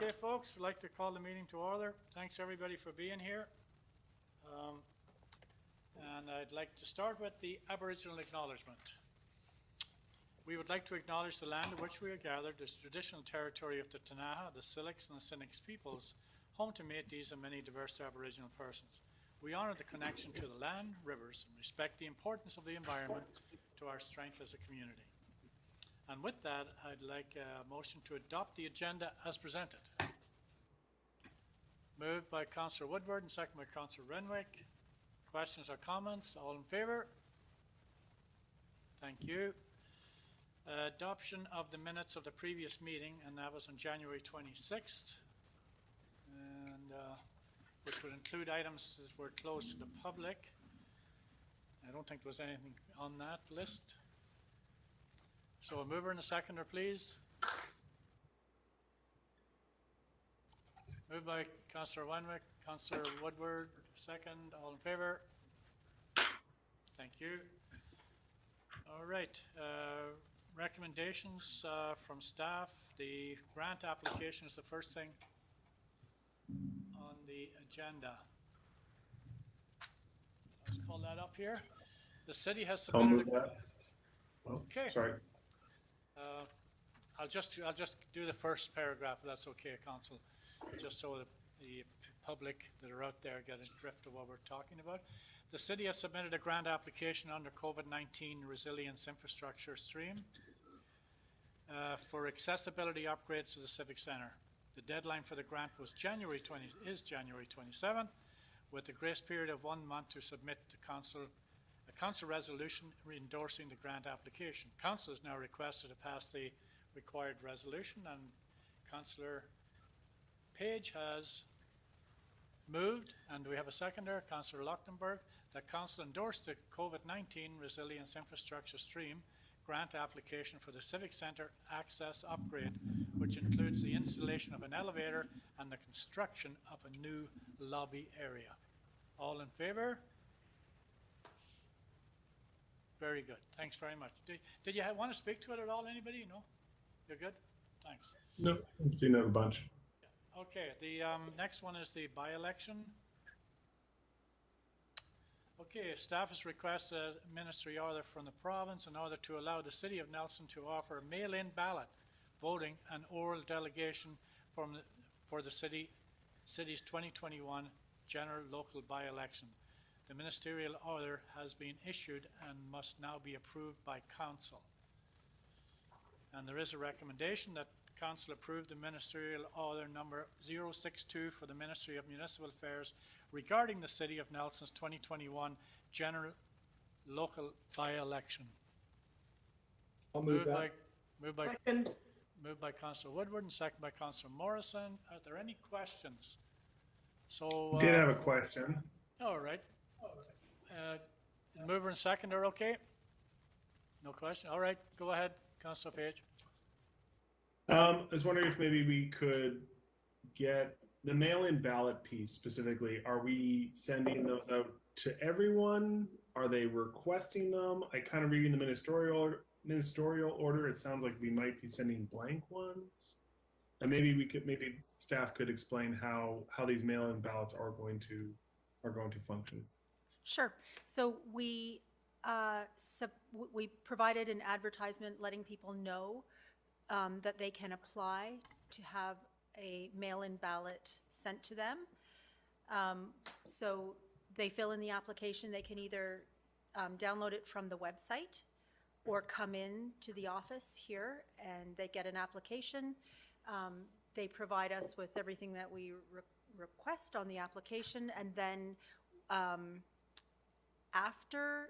Okay, folks, I'd like to call the meeting to order. Thanks, everybody, for being here. And I'd like to start with the Aboriginal Acknowledgement. We would like to acknowledge the land on which we are gathered as traditional territory of the Tanaha, the Silix, and the Sinix peoples, home to Métis and many diverse Aboriginal persons. We honor the connection to the land, rivers, and respect the importance of the environment to our strength as a community. And with that, I'd like a motion to adopt the agenda as presented. Moved by Councillor Woodward and second by Councillor Renwick. Questions or comments? All in favour? Thank you. Adoption of the minutes of the previous meeting, and that was on January 26th, and which would include items that were closed to the public. I don't think there was anything on that list. So a mover and a seconder, please. Moved by Councillor Wenwick, Councillor Woodward, second. All in favour? Thank you. All right. Recommendations from staff. The grant application is the first thing on the agenda. Let's pull that up here. The city has submitted. I'll move that. Oh, okay. Sorry. I'll just do the first paragraph, if that's okay, Council, just so that the public that are out there get a drift of what we're talking about. The city has submitted a grant application under COVID-19 Resilience Infrastructure Stream for accessibility upgrades to the Civic Centre. The deadline for the grant was January 27, with a grace period of 1 month to submit to Council a Council resolution endorsing the grant application. Council is now requested to pass the required resolution, and Councillor Page has moved, and we have a seconder, Councillor Lochtenberg, that Council endorse the COVID-19 Resilience Infrastructure Stream grant application for the Civic Centre access upgrade, which includes the installation of an elevator and the construction of a new lobby area. All in favour? Very good. Thanks very much. Did you want to speak to it at all, anybody? No? You're good? Thanks. No, I've seen that a bunch. Yeah. Okay, the next one is the by-election. Okay, staff has requested a ministry order from the province in order to allow the City of Nelson to offer a mail-in ballot voting and oral delegation for the city's 2021 general local by-election. The ministerial order has been issued and must now be approved by Council. And there is a recommendation that Council approve the ministerial order number 062 for the Ministry of Municipal Affairs regarding the City of Nelson's 2021 general local by-election. I'll move that. Moved by Councillor Woodward and second by Councillor Morrison. Are there any questions? So Did have a question. All right. Mover and seconder, okay? No question. All right, go ahead, Councillor Page. I was wondering if maybe we could get the mail-in ballot piece specifically. Are we sending those out to everyone? Are they requesting them? I kind of reading the ministerial order. It sounds like we might be sending blank ones. And maybe staff could explain how these mail-in ballots are going to function. Sure. So we provided an advertisement letting people know that they can apply to have a mail-in ballot sent to them. So they fill in the application. They can either download it from the website or come in to the office here and they get an application. They provide us with everything that we request on the application, and then after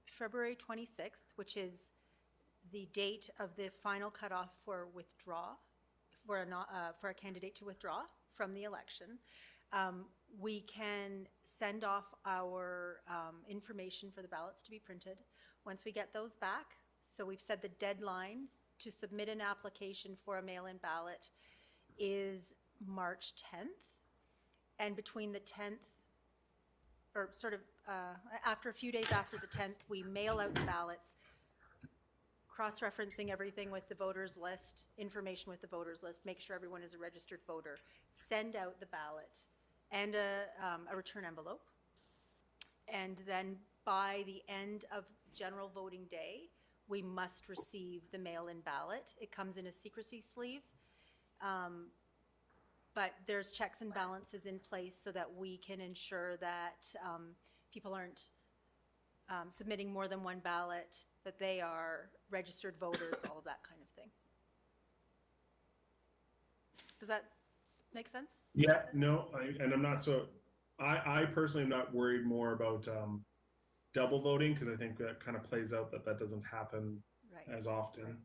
February 26th, which is the date of the final cutoff for for a candidate to withdraw from the election, we can send off our information for the ballots to be printed. Once we get those back, so we've said the deadline to submit an application for a mail-in ballot is March 10th, and between the 10th, or sort of after a few days after the 10th, we mail out the ballots, cross-referencing everything with the voters list, information with the voters list, make sure everyone is a registered voter, send out the ballot and a return envelope. And then by the end of general voting day, we must receive the mail-in ballot. It comes in a secrecy sleeve. But there's checks and balances in place so that we can ensure that people aren't submitting more than one ballot, that they are registered voters, all of that kind of thing. Does that make sense? Yeah, no, I'm not so, I personally am not worried more about double voting, because I think that kind of plays out that doesn't happen Right. as often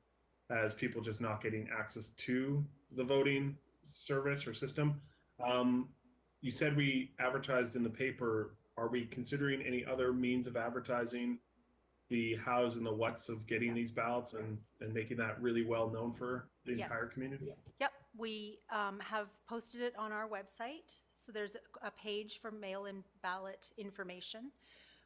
as people just not getting access to the voting service or system. You said we advertised in the paper. Are we considering any other means of advertising the hows and the whats of getting these ballots and making that really well known for the Yes. entire community? Yep, we have posted it on our website. So there's a page for mail-in ballot information.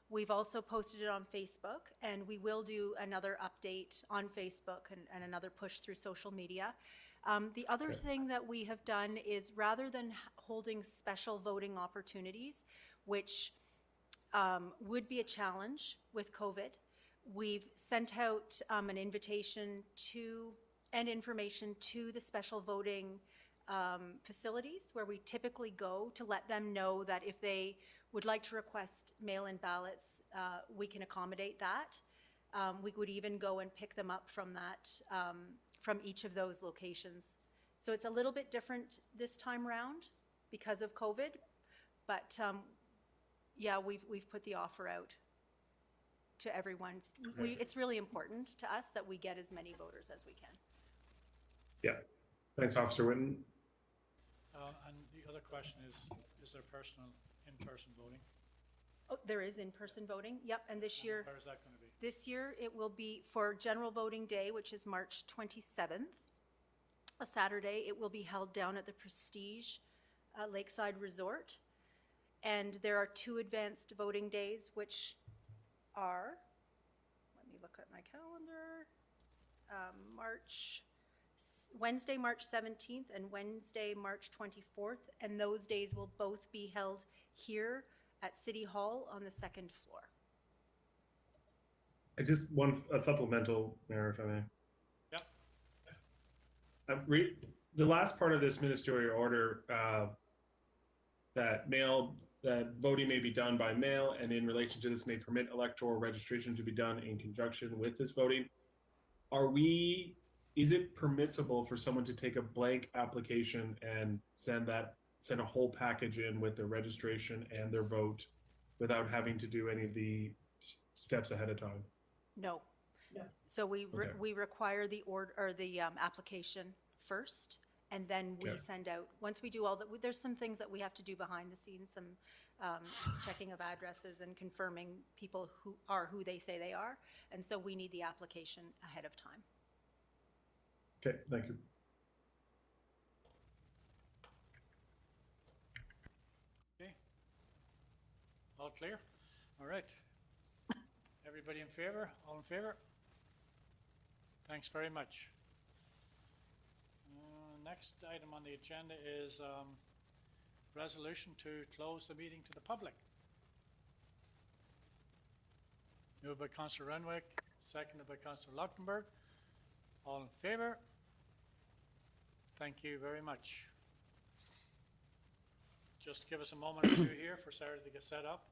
We've also posted it on Facebook, and we will do another update on Facebook and another push through social media. The other thing that we have done is, rather than holding special voting opportunities, which would be a challenge with COVID, we've sent out an invitation to and information to the special voting facilities where we typically go, to let them know that if they would like to request mail-in ballots, we can accommodate that. We would even go and pick them up from that, from each of those locations. So it's a little bit different this time round because of COVID, but yeah, we've put the offer out to everyone. It's really important to us that we get as many voters as we can. Yeah. Thanks, Officer Whitten. And the other question is there personal in-person voting? Oh, there is in-person voting. Yep, and this year, Where is that going to be? this year it will be for General Voting Day, which is March 27th, a Saturday. It will be held down at the Prestige Lakeside Resort. And there are 2 advanced voting days, which are, let me look at my calendar, Wednesday, March 17th and Wednesday, March 24th. And those days will both be held here at City Hall on the 2nd floor. I just want a supplemental, Mayor, if I may. Yep. The last part of this ministerial order, that voting may be done by mail, and in relation to this may permit electoral registration to be done in conjunction with this voting. Is it permissible for someone to take a blank application and send a whole package in with their registration and their vote without having to do any of the steps ahead of time? No. So we require the application first, and then we send out, once we do all that, there's some things that we have to do behind the scenes, some checking of addresses and confirming people who are who they say they are. And so we need the application ahead of time. Okay, thank you. Okay. All clear? All right. Everybody in favor? All in favor? Thanks very much. Next item on the agenda is resolution to close the meeting to the public. Moved by Councillor Renwick, seconded by Councillor Luchtenberg. All in favor? Thank you very much. Just give us a moment or two here for Sarah to get set up.